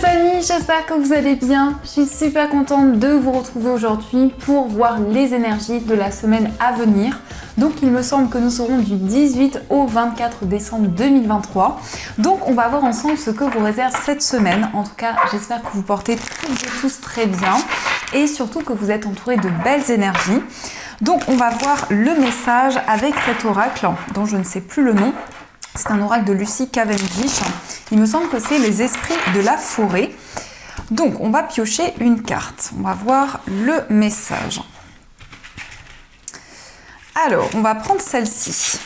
Chers amis, j'espère que vous allez bien. Je suis super contente de vous retrouver aujourd'hui pour voir les énergies de la semaine à venir. Donc il me semble que nous serons du 18 au 24 décembre 2023. Donc on va voir ensemble ce que vous réserve cette semaine. En tout cas, j'espère que vous portez toutes et tous très bien et surtout que vous êtes entourés de belles énergies. Donc on va voir le message avec cet oracle dont je ne sais plus le nom. C'est un oracle de Lucy Cavendish. Il me semble que c'est les esprits de la forêt. Donc, on va piocher une carte. On va voir le message. Alors, on va prendre celle-ci.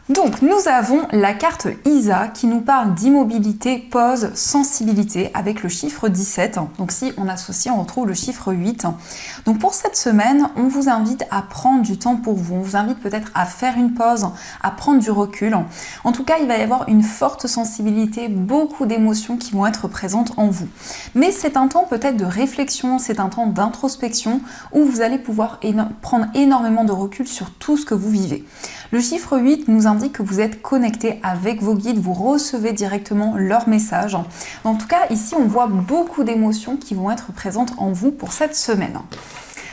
Donc, nous avons la carte Isa qui nous parle d'immobilité, pause, sensibilité avec le chiffre 17. Donc, si on associe, on retrouve le chiffre 8. Donc, pour cette semaine, on vous invite à prendre du temps pour vous. On vous invite peut-être à faire une pause, à prendre du recul. En tout cas, il va y avoir une forte sensibilité, beaucoup d'émotions qui vont être présentes en vous. Mais c'est un temps peut-être de réflexion, c'est un temps d'introspection où vous allez pouvoir prendre énormément de recul sur tout ce que vous vivez. Le chiffre 8 nous indique que vous êtes connecté avec vos guides, vous recevez directement leurs messages. En tout cas, ici, on voit beaucoup d'émotions qui vont être présentes en vous pour cette semaine.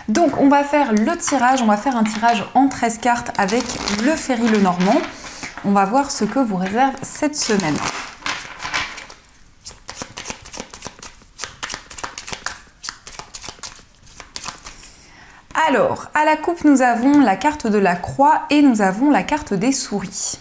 Donc, on va faire le tirage, on va faire un tirage en 13 cartes avec le Ferry Lenormand. On va voir ce que vous réserve cette semaine. Alors, à la coupe, nous avons la carte de la croix et nous avons la carte des souris.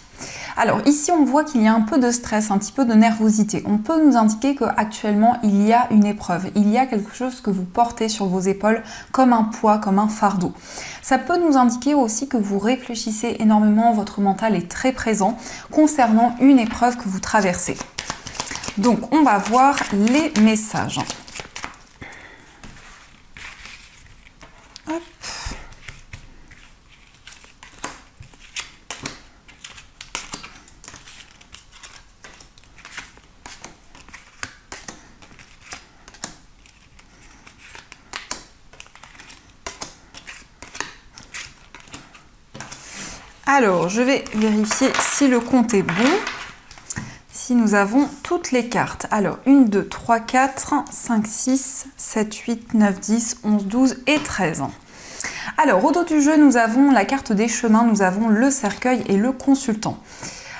Alors ici, on voit qu'il y a un peu de stress, un petit peu de nervosité. On peut nous indiquer qu'actuellement, il y a une épreuve. Il y a quelque chose que vous portez sur vos épaules comme un poids, comme un fardeau. Ça peut nous indiquer aussi que vous réfléchissez énormément, votre mental est très présent concernant une épreuve que vous traversez. Donc, on va voir les messages. Hop. Alors, je vais vérifier si le compte est bon. Si nous avons toutes les cartes. Alors, 1, 2, 3, 4, 5, 6, 7, 8, 9, 10, 11, 12 et 13. Alors, au dos du jeu, nous avons la carte des chemins, nous avons le cercueil et le consultant.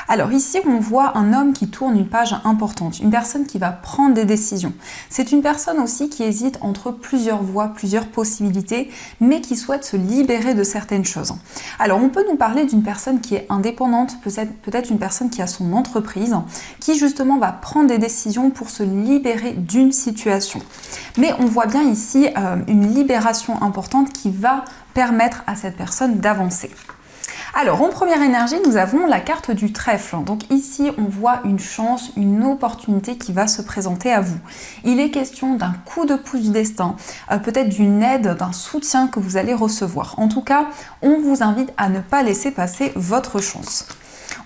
Alors ici, on voit un homme qui tourne une page importante, une personne qui va prendre des décisions. C'est une personne aussi qui hésite entre plusieurs voies, plusieurs possibilités, mais qui souhaite se libérer de certaines choses. Alors on peut nous parler d'une personne qui est indépendante, peut-être une personne qui a son entreprise, qui justement va prendre des décisions pour se libérer d'une situation. Mais on voit bien ici une libération importante qui va permettre à cette personne d'avancer. Alors, en première énergie, nous avons la carte du trèfle. Donc ici, on voit une chance, une opportunité qui va se présenter à vous. Il est question d'un coup de pouce du destin, peut-être d'une aide, d'un soutien que vous allez recevoir. En tout cas, on vous invite à ne pas laisser passer votre chance.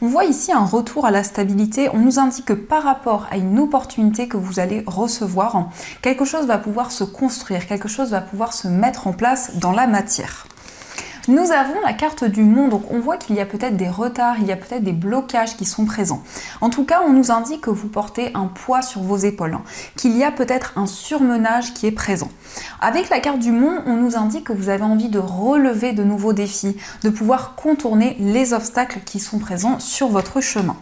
On voit ici un retour à la stabilité. On nous indique que par rapport à une opportunité que vous allez recevoir, quelque chose va pouvoir se construire, quelque chose va pouvoir se mettre en place dans la matière. Nous avons la carte du monde, donc on voit qu'il y a peut-être des retards, il y a peut-être des blocages qui sont présents. En tout cas, on nous indique que vous portez un poids sur vos épaules, qu'il y a peut-être un surmenage qui est présent. Avec la carte du monde, on nous indique que vous avez envie de relever de nouveaux défis, de pouvoir contourner les obstacles qui sont présents sur votre chemin.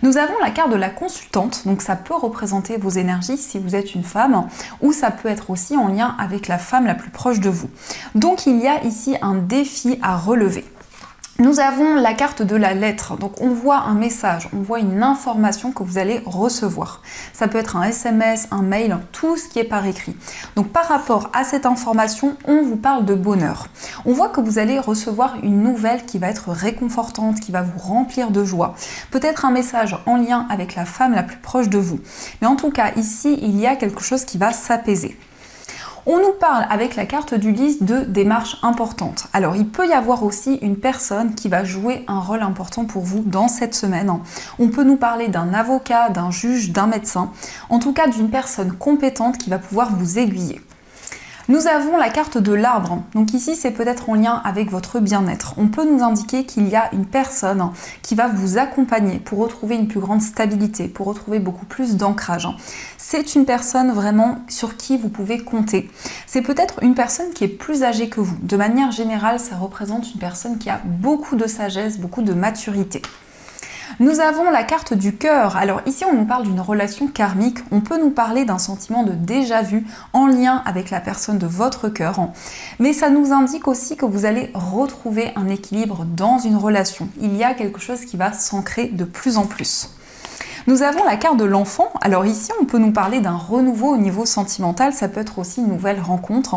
Nous avons la carte de la consultante, donc ça peut représenter vos énergies si vous êtes une femme, ou ça peut être aussi en lien avec la femme la plus proche de vous. Donc il y a ici un défi à relever. Nous avons la carte de la lettre, donc on voit un message, on voit une information que vous allez recevoir. Ça peut être un SMS, un mail, tout ce qui est par écrit. Donc par rapport à cette information, on vous parle de bonheur. On voit que vous allez recevoir une nouvelle qui va être réconfortante, qui va vous remplir de joie. Peut-être un message en lien avec la femme la plus proche de vous. Mais en tout cas, ici, il y a quelque chose qui va s'apaiser. On nous parle avec la carte du lys de démarches importantes. Alors il peut y avoir aussi une personne qui va jouer un rôle important pour vous dans cette semaine. On peut nous parler d'un avocat, d'un juge, d'un médecin, en tout cas d'une personne compétente qui va pouvoir vous aiguiller. Nous avons la carte de l'arbre. Donc ici, c'est peut-être en lien avec votre bien-être. On peut nous indiquer qu'il y a une personne qui va vous accompagner pour retrouver une plus grande stabilité, pour retrouver beaucoup plus d'ancrage. C'est une personne vraiment sur qui vous pouvez compter. C'est peut-être une personne qui est plus âgée que vous. De manière générale, ça représente une personne qui a beaucoup de sagesse, beaucoup de maturité. Nous avons la carte du cœur. Alors ici, on nous parle d'une relation karmique. On peut nous parler d'un sentiment de déjà-vu en lien avec la personne de votre cœur. Mais ça nous indique aussi que vous allez retrouver un équilibre dans une relation. Il y a quelque chose qui va s'ancrer de plus en plus. Nous avons la carte de l'enfant. Alors ici, on peut nous parler d'un renouveau au niveau sentimental. Ça peut être aussi une nouvelle rencontre.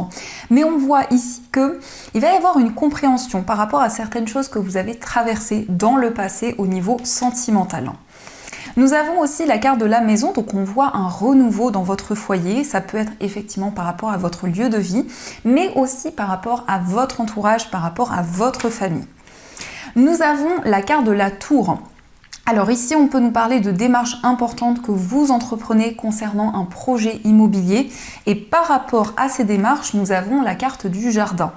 Mais on voit ici qu'il va y avoir une compréhension par rapport à certaines choses que vous avez traversées dans le passé au niveau sentimental. Nous avons aussi la carte de la maison, donc on voit un renouveau dans votre foyer. Ça peut être effectivement par rapport à votre lieu de vie, mais aussi par rapport à votre entourage, par rapport à votre famille. Nous avons la carte de la tour. Alors ici, on peut nous parler de démarches importantes que vous entreprenez concernant un projet immobilier. Et par rapport à ces démarches, nous avons la carte du jardin.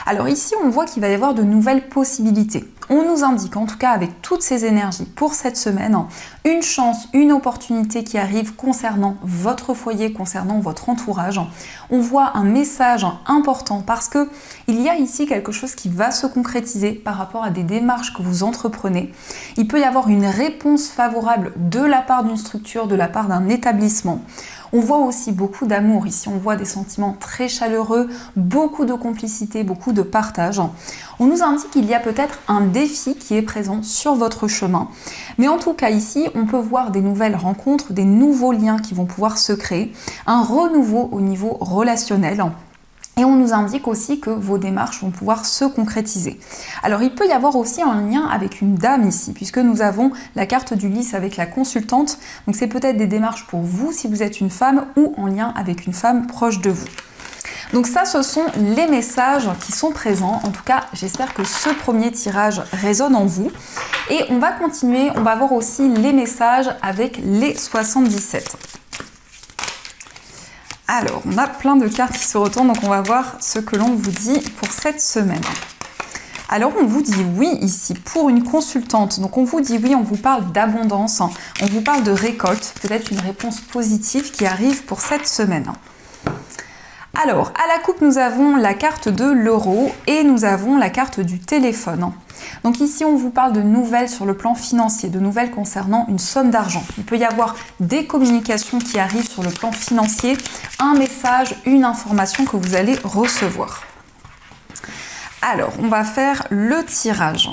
Alors ici, on voit qu'il va y avoir de nouvelles possibilités. On nous indique, en tout cas avec toutes ces énergies pour cette semaine, une chance, une opportunité qui arrive concernant votre foyer, concernant votre entourage. On voit un message important parce que il y a ici quelque chose qui va se concrétiser par rapport à des démarches que vous entreprenez. Il peut y avoir une réponse favorable de la part d'une structure, de la part d'un établissement. On voit aussi beaucoup d'amour ici, on voit des sentiments très chaleureux, beaucoup de complicité, beaucoup de partage. On nous indique qu'il y a peut-être un défi qui est présent sur votre chemin. Mais en tout cas ici, on peut voir des nouvelles rencontres, des nouveaux liens qui vont pouvoir se créer, un renouveau au niveau relationnel. Et on nous indique aussi que vos démarches vont pouvoir se concrétiser. Alors il peut y avoir aussi un lien avec une dame ici, puisque nous avons la carte du lys avec la consultante. Donc c'est peut-être des démarches pour vous si vous êtes une femme ou en lien avec une femme proche de vous. Donc ça, ce sont les messages qui sont présents. En tout cas, j'espère que ce premier tirage résonne en vous. Et on va continuer, on va voir aussi les messages avec les 77. Alors, on a plein de cartes qui se retournent, donc on va voir ce que l'on vous dit pour cette semaine. Alors, on vous dit oui ici pour une consultante. Donc, on vous dit oui, on vous parle d'abondance, on vous parle de récolte, peut-être une réponse positive qui arrive pour cette semaine. Alors, à la coupe, nous avons la carte de l'euro et nous avons la carte du téléphone. Donc ici, on vous parle de nouvelles sur le plan financier, de nouvelles concernant une somme d'argent. Il peut y avoir des communications qui arrivent sur le plan financier, un message, une information que vous allez recevoir. Alors, on va faire le tirage.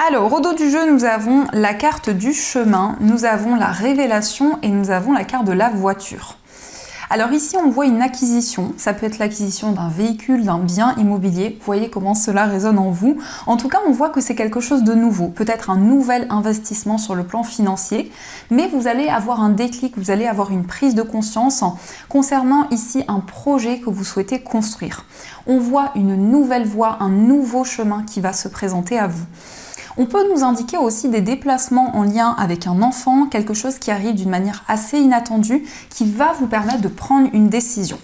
Alors, au dos du jeu, nous avons la carte du chemin, nous avons la révélation et nous avons la carte de la voiture. Alors ici, on voit une acquisition. Ça peut être l'acquisition d'un véhicule, d'un bien immobilier. Vous voyez comment cela résonne en vous. En tout cas, on voit que c'est quelque chose de nouveau. Peut-être un nouvel investissement sur le plan financier. Mais vous allez avoir un déclic, vous allez avoir une prise de conscience concernant ici un projet que vous souhaitez construire. On voit une nouvelle voie, un nouveau chemin qui va se présenter à vous. On peut nous indiquer aussi des déplacements en lien avec un enfant, quelque chose qui arrive d'une manière assez inattendue, qui va vous permettre de prendre une décision.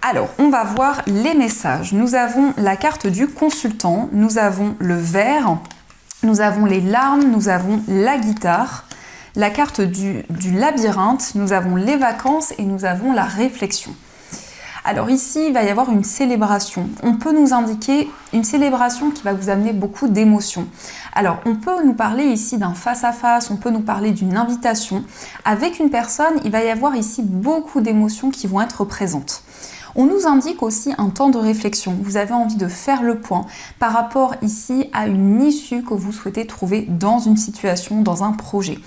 Alors, on va voir les messages. Nous avons la carte du consultant, nous avons le verre, nous avons les larmes, nous avons la guitare, la carte du labyrinthe, nous avons les vacances et nous avons la réflexion. Alors ici, il va y avoir une célébration. On peut nous indiquer une célébration qui va vous amener beaucoup d'émotions. Alors, on peut nous parler ici d'un face-à-face, on peut nous parler d'une invitation. Avec une personne, il va y avoir ici beaucoup d'émotions qui vont être présentes. On nous indique aussi un temps de réflexion. Vous avez envie de faire le point par rapport ici à une issue que vous souhaitez trouver dans une situation, dans un projet.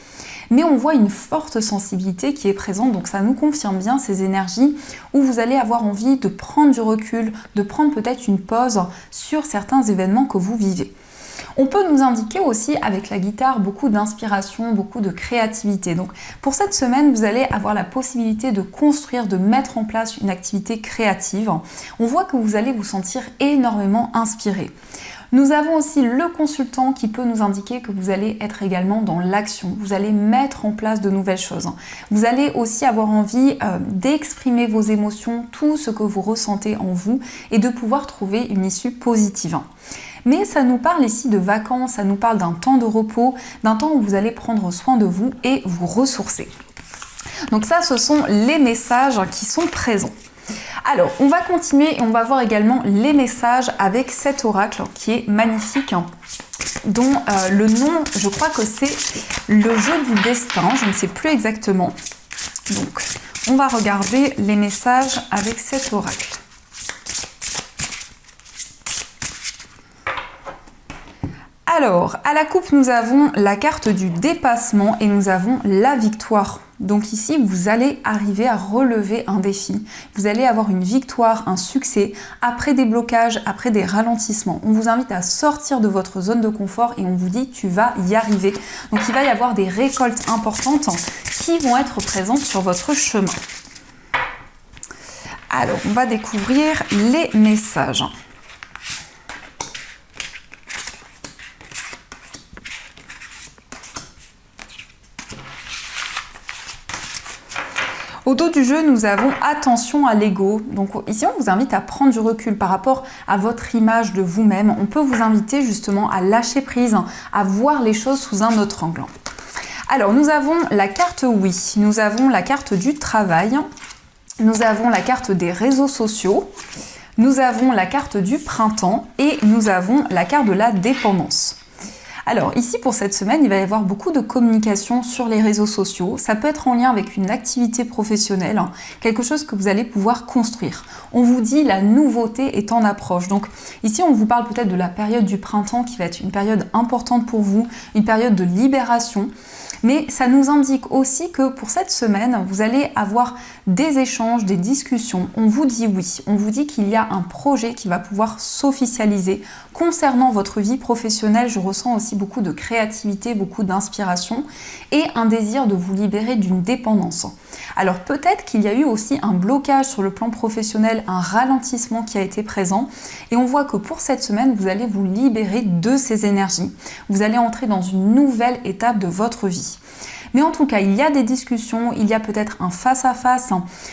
Mais on voit une forte sensibilité qui est présente, donc ça nous confirme bien ces énergies où vous allez avoir envie de prendre du recul, de prendre peut-être une pause sur certains événements que vous vivez. On peut nous indiquer aussi avec la guitare beaucoup d'inspiration, beaucoup de créativité. Donc pour cette semaine, vous allez avoir la possibilité de construire, de mettre en place une activité créative. On voit que vous allez vous sentir énormément inspiré. Nous avons aussi le consultant qui peut nous indiquer que vous allez être également dans l'action. Vous allez mettre en place de nouvelles choses. Vous allez aussi avoir envie d'exprimer vos émotions, tout ce que vous ressentez en vous et de pouvoir trouver une issue positive. Mais ça nous parle ici de vacances, ça nous parle d'un temps de repos, d'un temps où vous allez prendre soin de vous et vous ressourcer. Donc ça, ce sont les messages qui sont présents. Alors, on va continuer et on va voir également les messages avec cet oracle qui est magnifique, dont le nom, je crois que c'est le jeu du destin, je ne sais plus exactement. Donc, on va regarder les messages avec cet oracle. Alors, à la coupe, nous avons la carte du dépassement et nous avons la victoire. Donc ici, vous allez arriver à relever un défi. Vous allez avoir une victoire, un succès, après des blocages, après des ralentissements. On vous invite à sortir de votre zone de confort et on vous dit tu vas y arriver. Donc il va y avoir des récoltes importantes qui vont être présentes sur votre chemin. Alors, on va découvrir les messages. Au dos du jeu, nous avons attention à l'ego. Donc ici, on vous invite à prendre du recul par rapport à votre image de vous-même. On peut vous inviter justement à lâcher prise, à voir les choses sous un autre angle. Alors, nous avons la carte oui, nous avons la carte du travail, nous avons la carte des réseaux sociaux, nous avons la carte du printemps et nous avons la carte de la dépendance. Alors ici pour cette semaine, il va y avoir beaucoup de communication sur les réseaux sociaux. Ça peut être en lien avec une activité professionnelle, quelque chose que vous allez pouvoir construire. On vous dit la nouveauté est en approche. Donc ici on vous parle peut-être de la période du printemps qui va être une période importante pour vous, une période de libération. Mais ça nous indique aussi que pour cette semaine, vous allez avoir des échanges, des discussions. On vous dit oui, on vous dit qu'il y a un projet qui va pouvoir s'officialiser. Concernant votre vie professionnelle, je ressens aussi beaucoup de créativité, beaucoup d'inspiration et un désir de vous libérer d'une dépendance. Alors peut-être qu'il y a eu aussi un blocage sur le plan professionnel, un ralentissement qui a été présent et on voit que pour cette semaine, vous allez vous libérer de ces énergies. Vous allez entrer dans une nouvelle étape de votre vie. Mais en tout cas, il y a des discussions, il y a peut-être un face-à-face.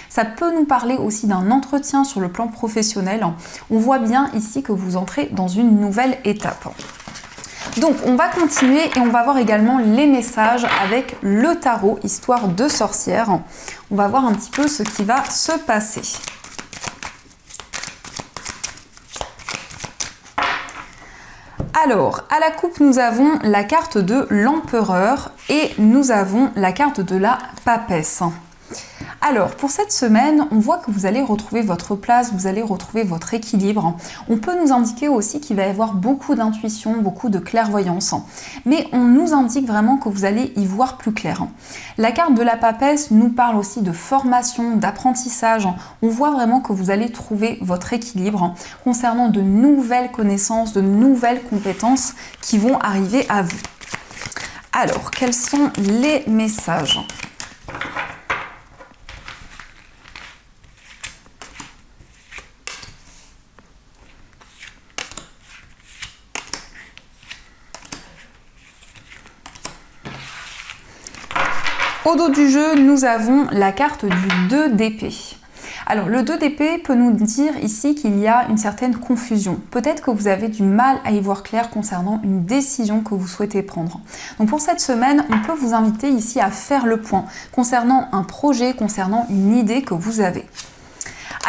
Ça peut nous parler aussi d'un entretien sur le plan professionnel. On voit bien ici que vous entrez dans une nouvelle étape. Donc, on va continuer et on va voir également les messages avec le tarot, histoire de sorcière. On va voir un petit peu ce qui va se passer. Alors, à la coupe, nous avons la carte de l'empereur et nous avons la carte de la papesse. Alors, pour cette semaine, on voit que vous allez retrouver votre place, vous allez retrouver votre équilibre. On peut nous indiquer aussi qu'il va y avoir beaucoup d'intuition, beaucoup de clairvoyance. Mais on nous indique vraiment que vous allez y voir plus clair. La carte de la papesse nous parle aussi de formation, d'apprentissage. On voit vraiment que vous allez trouver votre équilibre concernant de nouvelles connaissances, de nouvelles compétences qui vont arriver à vous. Alors, quels sont les messages ? Au dos du jeu, nous avons la carte du 2 d'épée. Alors, le 2 d'épée peut nous dire ici qu'il y a une certaine confusion. Peut-être que vous avez du mal à y voir clair concernant une décision que vous souhaitez prendre. Donc, pour cette semaine, on peut vous inviter ici à faire le point concernant un projet, concernant une idée que vous avez.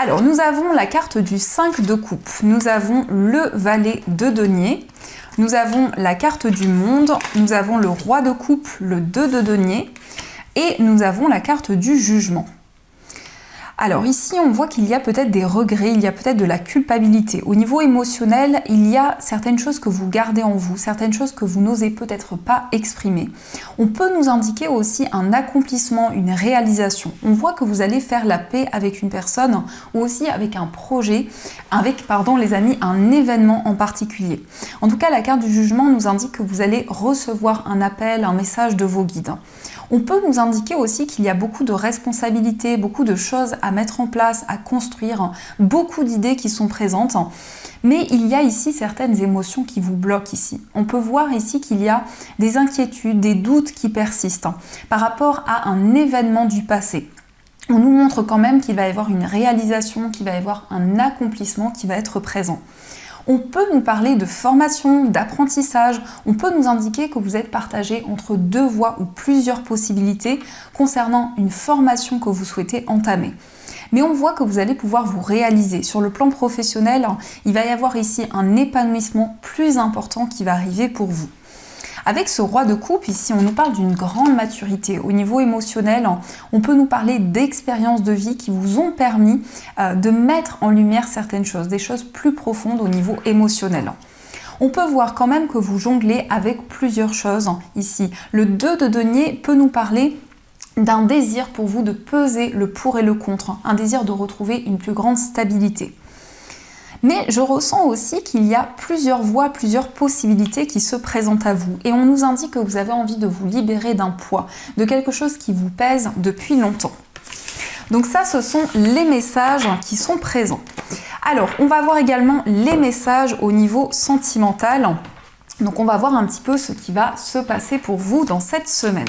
Alors, nous avons la carte du 5 de coupe. Nous avons le valet de denier. Nous avons la carte du monde. Nous avons le roi de coupe, le 2 de denier. Et nous avons la carte du jugement. Alors ici, on voit qu'il y a peut-être des regrets, il y a peut-être de la culpabilité. Au niveau émotionnel, il y a certaines choses que vous gardez en vous, certaines choses que vous n'osez peut-être pas exprimer. On peut nous indiquer aussi un accomplissement, une réalisation. On voit que vous allez faire la paix avec une personne ou aussi avec un projet, avec, les amis, un événement en particulier. En tout cas, la carte du jugement nous indique que vous allez recevoir un appel, un message de vos guides. On peut nous indiquer aussi qu'il y a beaucoup de responsabilités, beaucoup de choses à mettre en place, à construire, beaucoup d'idées qui sont présentes. Mais il y a ici certaines émotions qui vous bloquent ici. On peut voir ici qu'il y a des inquiétudes, des doutes qui persistent par rapport à un événement du passé. On nous montre quand même qu'il va y avoir une réalisation, qu'il va y avoir un accomplissement qui va être présent. On peut nous parler de formation, d'apprentissage, on peut nous indiquer que vous êtes partagé entre deux voies ou plusieurs possibilités concernant une formation que vous souhaitez entamer. Mais on voit que vous allez pouvoir vous réaliser. Sur le plan professionnel, il va y avoir ici un épanouissement plus important qui va arriver pour vous. Avec ce roi de coupe, ici, on nous parle d'une grande maturité. Au niveau émotionnel, on peut nous parler d'expériences de vie qui vous ont permis de mettre en lumière certaines choses, des choses plus profondes au niveau émotionnel. On peut voir quand même que vous jonglez avec plusieurs choses ici. Le 2 de denier peut nous parler d'un désir pour vous de peser le pour et le contre, un désir de retrouver une plus grande stabilité. Mais je ressens aussi qu'il y a plusieurs voies, plusieurs possibilités qui se présentent à vous. Et on nous indique que vous avez envie de vous libérer d'un poids, de quelque chose qui vous pèse depuis longtemps. Donc ça, ce sont les messages qui sont présents. Alors, on va voir également les messages au niveau sentimental. Donc on va voir un petit peu ce qui va se passer pour vous dans cette semaine.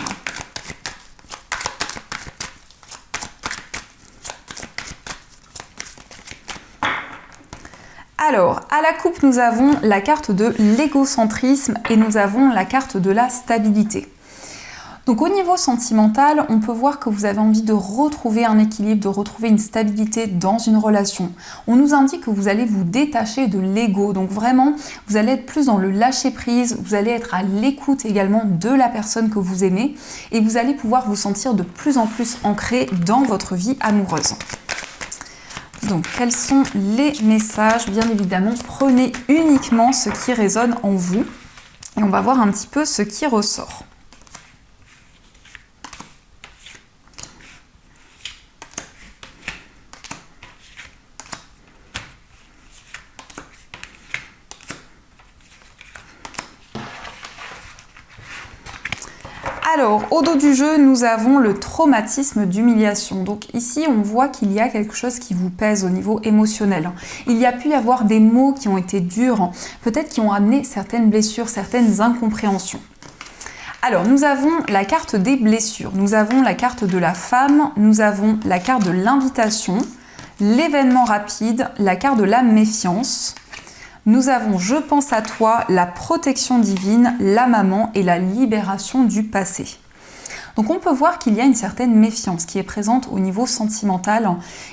Alors, à la coupe, nous avons la carte de l'égocentrisme et nous avons la carte de la stabilité. Donc au niveau sentimental, on peut voir que vous avez envie de retrouver un équilibre, de retrouver une stabilité dans une relation. On nous indique que vous allez vous détacher de l'ego, donc vraiment, vous allez être plus dans le lâcher-prise, vous allez être à l'écoute également de la personne que vous aimez et vous allez pouvoir vous sentir de plus en plus ancré dans votre vie amoureuse. Donc, quels sont les messages? Bien évidemment, prenez uniquement ce qui résonne en vous et on va voir un petit peu ce qui ressort. Alors, au dos du jeu, nous avons le traumatisme d'humiliation. Donc ici, on voit qu'il y a quelque chose qui vous pèse au niveau émotionnel. Il y a pu y avoir des mots qui ont été durs, peut-être qui ont amené certaines blessures, certaines incompréhensions. Alors, nous avons la carte des blessures, nous avons la carte de la femme, nous avons la carte de l'invitation, l'événement rapide, la carte de la méfiance. Nous avons Je pense à toi, la protection divine, la maman et la libération du passé. Donc on peut voir qu'il y a une certaine méfiance qui est présente au niveau sentimental.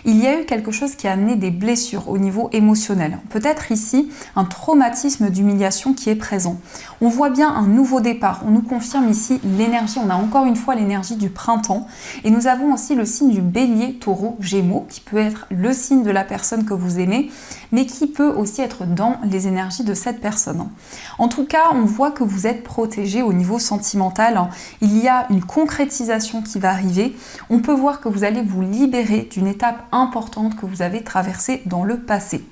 Il y a eu quelque chose qui a amené des blessures au niveau émotionnel. Peut-être ici un traumatisme d'humiliation qui est présent. On voit bien un nouveau départ. On nous confirme ici l'énergie. On a encore une fois l'énergie du printemps. Et nous avons aussi le signe du bélier, taureau, gémeaux, qui peut être le signe de la personne que vous aimez, mais qui peut aussi être dans les énergies de cette personne. En tout cas, on voit que vous êtes protégé au niveau sentimental. Il y a une concrétisation qui va arriver. On peut voir que vous allez vous libérer d'une étape importante que vous avez traversée dans le passé.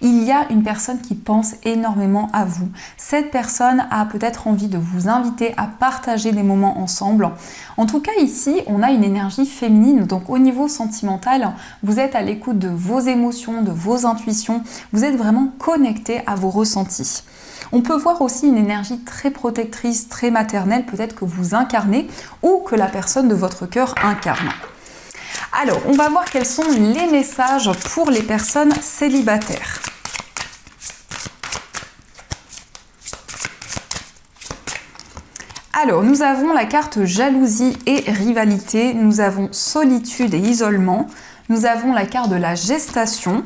Il y a une personne qui pense énormément à vous. Cette personne a peut-être envie de vous inviter à partager des moments ensemble. En tout cas, ici, on a une énergie féminine. Donc, au niveau sentimental, vous êtes à l'écoute de vos émotions, de vos intuitions. Vous êtes vraiment connecté à vos ressentis. On peut voir aussi une énergie très protectrice, très maternelle, peut-être que vous incarnez ou que la personne de votre cœur incarne. Alors, on va voir quels sont les messages pour les personnes célibataires. Alors, nous avons la carte jalousie et rivalité, nous avons solitude et isolement, nous avons la carte de la gestation,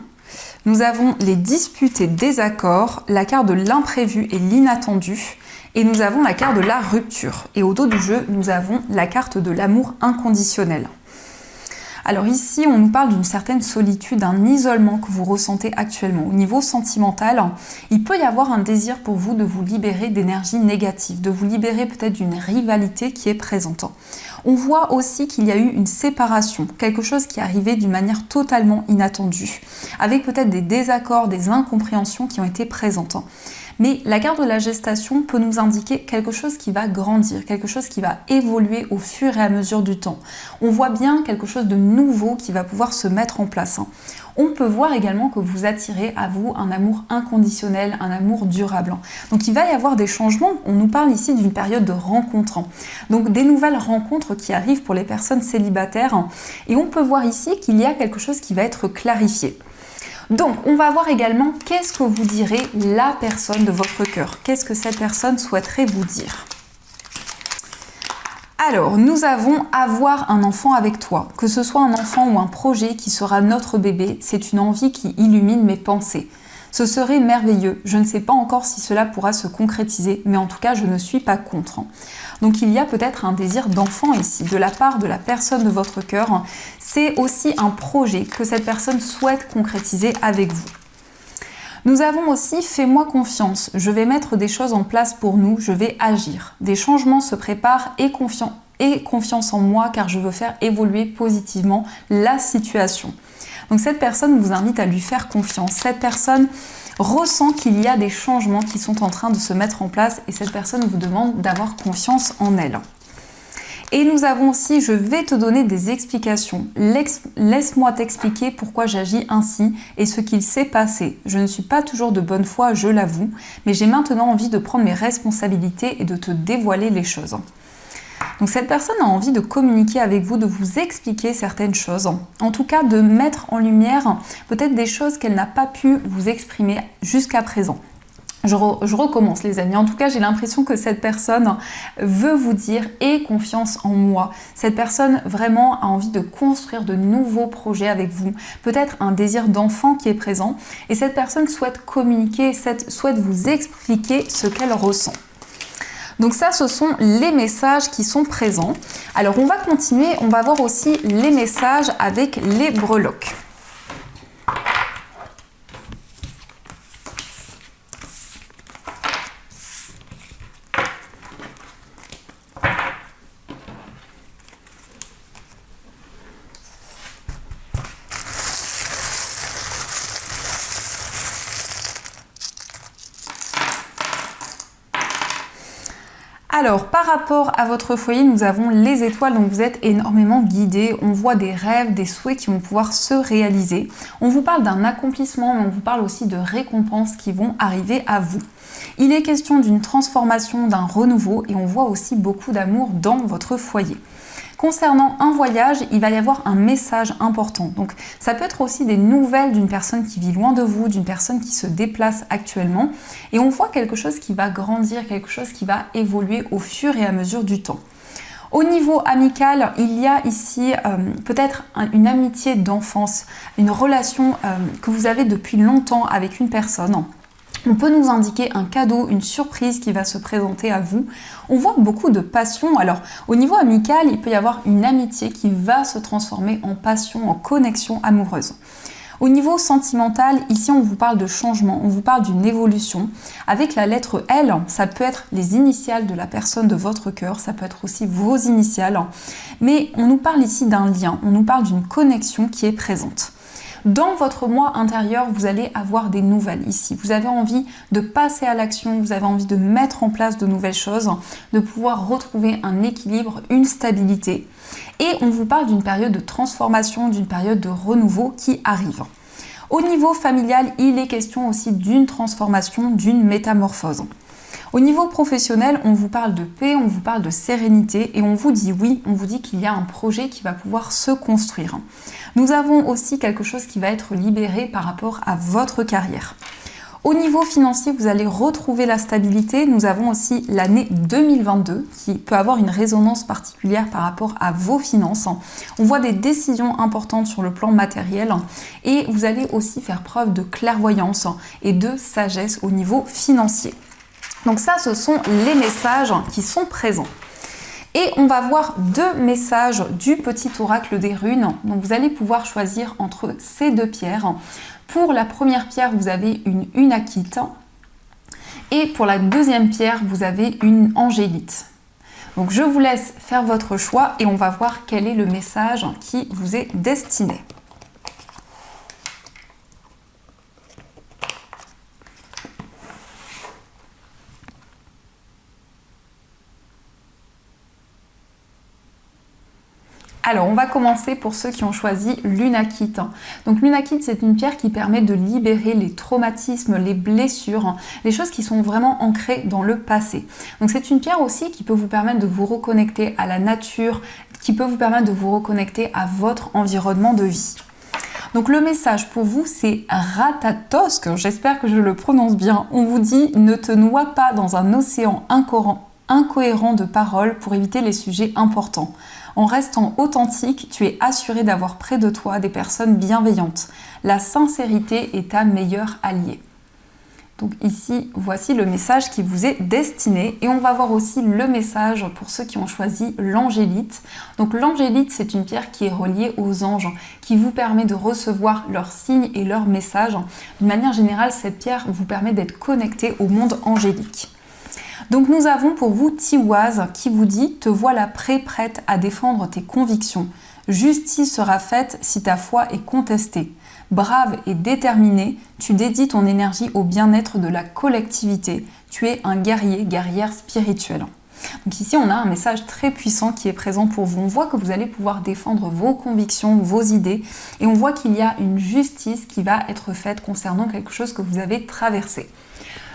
nous avons les disputes et désaccords, la carte de l'imprévu et l'inattendu, et nous avons la carte de la rupture. Et au dos du jeu, nous avons la carte de l'amour inconditionnel. Alors ici, on nous parle d'une certaine solitude, d'un isolement que vous ressentez actuellement. Au niveau sentimental, il peut y avoir un désir pour vous de vous libérer d'énergie négative, de vous libérer peut-être d'une rivalité qui est présente. On voit aussi qu'il y a eu une séparation, quelque chose qui est arrivé d'une manière totalement inattendue, avec peut-être des désaccords, des incompréhensions qui ont été présentes. Mais la carte de la gestation peut nous indiquer quelque chose qui va grandir, quelque chose qui va évoluer au fur et à mesure du temps. On voit bien quelque chose de nouveau qui va pouvoir se mettre en place. On peut voir également que vous attirez à vous un amour inconditionnel, un amour durable. Donc il va y avoir des changements. On nous parle ici d'une période de rencontres. Donc des nouvelles rencontres qui arrivent pour les personnes célibataires. Et on peut voir ici qu'il y a quelque chose qui va être clarifié. Donc, on va voir également qu'est-ce que vous direz la personne de votre cœur. Qu'est-ce que cette personne souhaiterait vous dire? Alors, nous avons avoir un enfant avec toi. Que ce soit un enfant ou un projet qui sera notre bébé, c'est une envie qui illumine mes pensées. Ce serait merveilleux. Je ne sais pas encore si cela pourra se concrétiser, mais en tout cas, je ne suis pas contre. Donc il y a peut-être un désir d'enfant ici, de la part de la personne de votre cœur. C'est aussi un projet que cette personne souhaite concrétiser avec vous. Nous avons aussi « Fais-moi confiance ». Je vais mettre des choses en place pour nous, je vais agir. Des changements se préparent et confiance en moi car je veux faire évoluer positivement la situation. Donc cette personne vous invite à lui faire confiance. Cette personne ressent qu'il y a des changements qui sont en train de se mettre en place et cette personne vous demande d'avoir confiance en elle. Et nous avons aussi « Je vais te donner des explications. Laisse-moi t'expliquer pourquoi j'agis ainsi et ce qu'il s'est passé. Je ne suis pas toujours de bonne foi, je l'avoue, mais j'ai maintenant envie de prendre mes responsabilités et de te dévoiler les choses. » Donc cette personne a envie de communiquer avec vous, de vous expliquer certaines choses. En tout cas, de mettre en lumière peut-être des choses qu'elle n'a pas pu vous exprimer jusqu'à présent. Je recommence les amis. En tout cas, j'ai l'impression que cette personne veut vous dire « Aie confiance en moi ». Cette personne vraiment a envie de construire de nouveaux projets avec vous. Peut-être un désir d'enfant qui est présent. Et cette personne souhaite communiquer, souhaite vous expliquer ce qu'elle ressent. Donc ça, ce sont les messages qui sont présents. Alors on va continuer, on va voir aussi les messages avec les breloques. Alors, par rapport à votre foyer, nous avons les étoiles, donc vous êtes énormément guidés. On voit des rêves, des souhaits qui vont pouvoir se réaliser. On vous parle d'un accomplissement, mais on vous parle aussi de récompenses qui vont arriver à vous. Il est question d'une transformation, d'un renouveau, et on voit aussi beaucoup d'amour dans votre foyer. Concernant un voyage, il va y avoir un message important. Donc ça peut être aussi des nouvelles d'une personne qui vit loin de vous, d'une personne qui se déplace actuellement. Et on voit quelque chose qui va grandir, quelque chose qui va évoluer au fur et à mesure du temps. Au niveau amical, il y a ici peut-être une amitié d'enfance, une relation que vous avez depuis longtemps avec une personne. On peut nous indiquer un cadeau, une surprise qui va se présenter à vous. On voit beaucoup de passion. Alors, au niveau amical, il peut y avoir une amitié qui va se transformer en passion, en connexion amoureuse. Au niveau sentimental, ici, on vous parle de changement, on vous parle d'une évolution. Avec la lettre L, ça peut être les initiales de la personne de votre cœur, ça peut être aussi vos initiales. Mais on nous parle ici d'un lien, on nous parle d'une connexion qui est présente. Dans votre moi intérieur, vous allez avoir des nouvelles ici. Vous avez envie de passer à l'action, vous avez envie de mettre en place de nouvelles choses, de pouvoir retrouver un équilibre, une stabilité. Et on vous parle d'une période de transformation, d'une période de renouveau qui arrive. Au niveau familial, il est question aussi d'une transformation, d'une métamorphose. Au niveau professionnel, on vous parle de paix, on vous parle de sérénité et on vous dit oui, on vous dit qu'il y a un projet qui va pouvoir se construire. Nous avons aussi quelque chose qui va être libéré par rapport à votre carrière. Au niveau financier, vous allez retrouver la stabilité. Nous avons aussi l'année 2022 qui peut avoir une résonance particulière par rapport à vos finances. On voit des décisions importantes sur le plan matériel et vous allez aussi faire preuve de clairvoyance et de sagesse au niveau financier. Donc ça, ce sont les messages qui sont présents. Et on va voir 2 messages du petit oracle des runes. Donc vous allez pouvoir choisir entre ces 2 pierres. Pour la première pierre, vous avez une unakite. Et pour la deuxième pierre, vous avez une angélite. Donc je vous laisse faire votre choix et on va voir quel est le message qui vous est destiné. Alors, on va commencer pour ceux qui ont choisi l'unakite. Donc l'unakite, c'est une pierre qui permet de libérer les traumatismes, les blessures, les choses qui sont vraiment ancrées dans le passé. Donc c'est une pierre aussi qui peut vous permettre de vous reconnecter à la nature, qui peut vous permettre de vous reconnecter à votre environnement de vie. Donc le message pour vous, c'est Ratatosk, j'espère que je le prononce bien. On vous dit « Ne te noie pas dans un océan incohérent de paroles pour éviter les sujets importants. En restant authentique, tu es assuré d'avoir près de toi des personnes bienveillantes. La sincérité est ta meilleure alliée. » Donc ici, voici le message qui vous est destiné. Et on va voir aussi le message pour ceux qui ont choisi l'angélite. Donc l'angélite, c'est une pierre qui est reliée aux anges, qui vous permet de recevoir leurs signes et leurs messages. D'une manière générale, cette pierre vous permet d'être connecté au monde angélique. Donc nous avons pour vous Tiwaz qui vous dit « Te voilà prête à défendre tes convictions. Justice sera faite si ta foi est contestée. Brave et déterminé, tu dédies ton énergie au bien-être de la collectivité. Tu es un guerrier, guerrière spirituelle. » Donc ici, on a un message très puissant qui est présent pour vous. On voit que vous allez pouvoir défendre vos convictions, vos idées, et on voit qu'il y a une justice qui va être faite concernant quelque chose que vous avez traversé.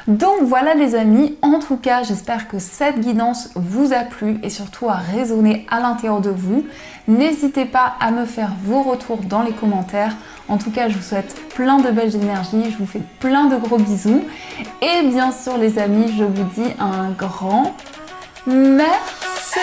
Donc voilà les amis, en tout cas j'espère que cette guidance vous a plu et surtout a résonné à l'intérieur de vous. N'hésitez pas à me faire vos retours dans les commentaires. En tout cas je vous souhaite plein de belles énergies, je vous fais plein de gros bisous. Et bien sûr les amis, je vous dis un grand merci.